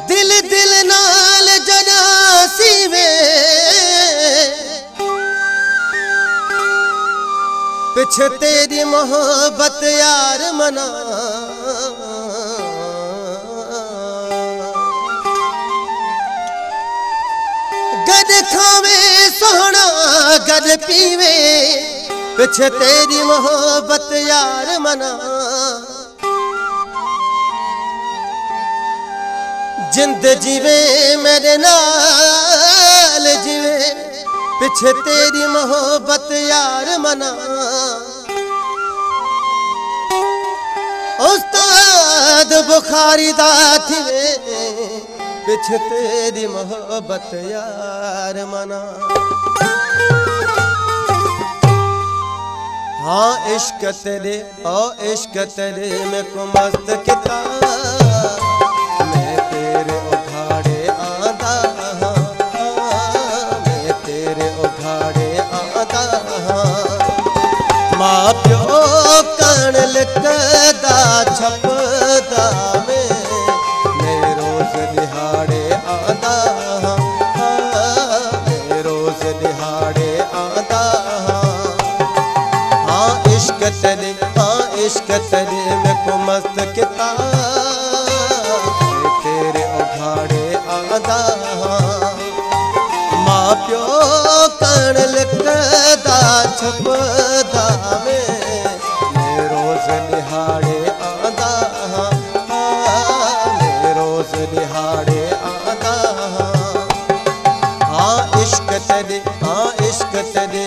दिल दिल नाल जना सीवे पिछे तेरी मोहब्बत यार मना गद खावे सोहना गद पीवे पिछे तेरी मोहब्बत यार मना जिंद जीवे मेरे नाल जीवे पिछे तेरी मोहब्बत यार मना उस्ताद बुखारी दा थीवे पिछे तेरी मोहब्बत यार मना। हाँ इश्क तेरे ओ इश्क तेरे में को मस्त किताब माँ प्यो कणल कदा छपदा में रोज दिहाड़े आदा रोज दिहाड़े आदा। हाँ इश्क तेरे में को मस्त किताब तेरे उघाड़े आदा माँ प्यो कणल कदा छपदा रोज निहाड़े आदा रोज निहाड़े आदा। हाँ इश्क तेरे हाँ इश्क तेरे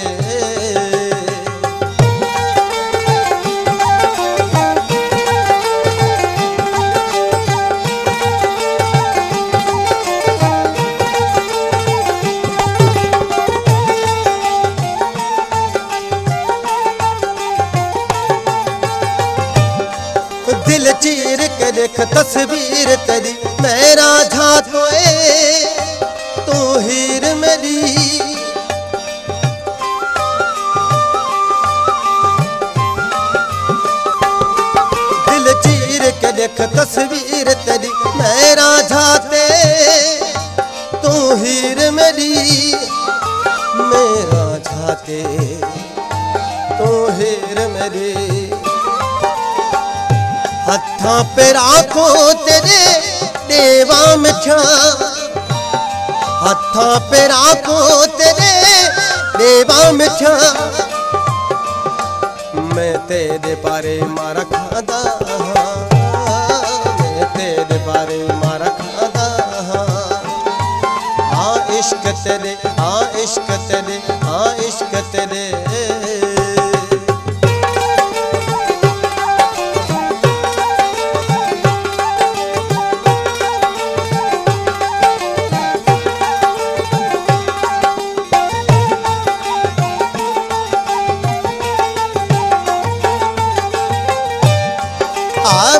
दिल चीर के देख तस्वीर तेरी मैं राझा तोए तू हीर मेरी। दिल चीर के देख तस्वीर तेरी मैं राझा ते तू हीर मेरी मैं राझा ते तू हीर मेरी। हथा पे राखो तेरे देवा मिठा हथा पे राखो तेरे देवा मिठा मैं तेरे बारे मारा खादा मैं तेरे बारे मारा खादा। हाँ इश्क तेरे हाँ इश्क तेरे हाँ इश्क तेरे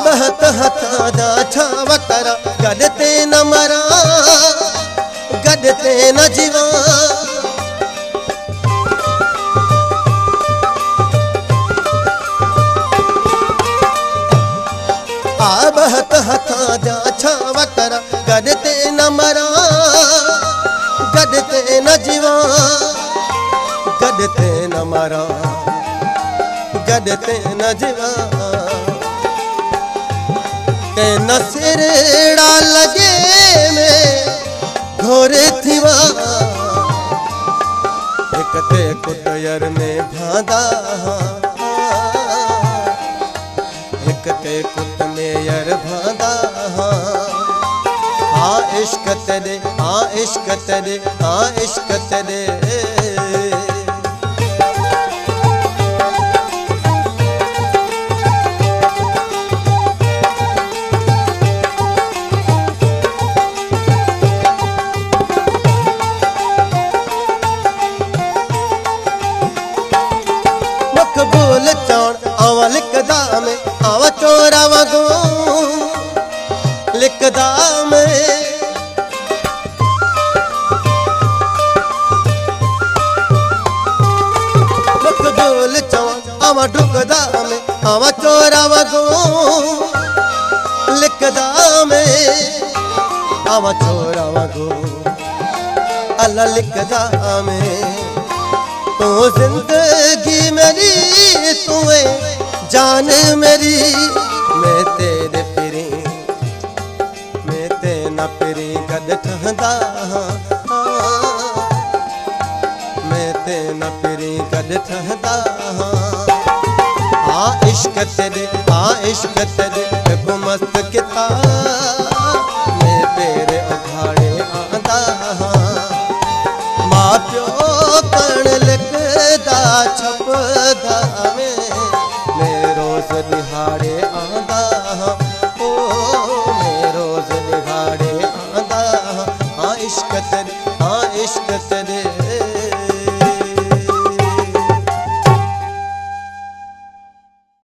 बहत हथा दा छाव करा गदते न मरा गदते न जीवा। बहत हथा दा छाव करा गदते न मरा गदते न जीवा गदते न मरा गदते न जीवा। न सिरड़ा लगे में घोरे थीवा एक ते कुटयर में भादा एक ते कुट में यर भादा। हाँ इश्क तेरे हाँ इश्क तेरे हाँ इश्क तेरे मकबूल चौड़ आवा लिखदा में आवा चोरा वागू लिखदा में चोरा वगू लिखदा में आवा चोरा वगू अल्लाह लिखदा में तू जिंदगी मेरी तू जान मेरी मैं तेरे पिरी मैं ते ना पिरी कद ठहंदा मैं ते ना पिरी कद ठहंदा हाँ इश्क तेरे को मस्त किता मैं तेरे उघाड़े आंदा माँ प्यो कण लिखदा छपदा मैं रोज दिहाड़े आंदा ओ मैं रोज दिहाड़े आंदा हाँ इश्क तेरे